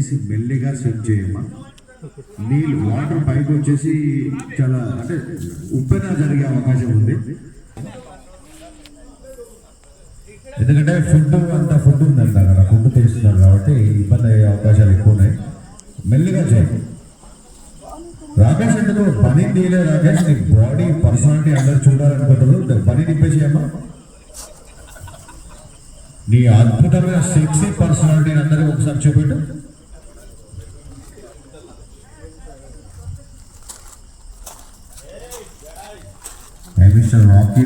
దయచేసి మెల్లిగా సెట్ చేయమ్మా. నీళ్ళు వాటర్ పైకి వచ్చేసి చాలా అంటే ఉప్పెన జరిగే అవకాశం ఉంది. ఎందుకంటే ఫుడ్ ఉందంట కదా, ఫుడ్ తీస్తున్నారు కాబట్టి ఇబ్బంది అయ్యే అవకాశాలు ఎక్కువ ఉన్నాయి. మెల్లిగా చేయి. రాకేష్ ఎందుకు పని తీయలే? రాకేష్ నీ బాడీ పర్సనాలిటీ అందరు చూడాలనుకుంటారు. పని నింపేసేయమ్మా. నీ అద్భుతమైన సెక్సీ పర్సనాలిటీని అందరికీ ఒకసారి చూపెట్టు. Mister Rocky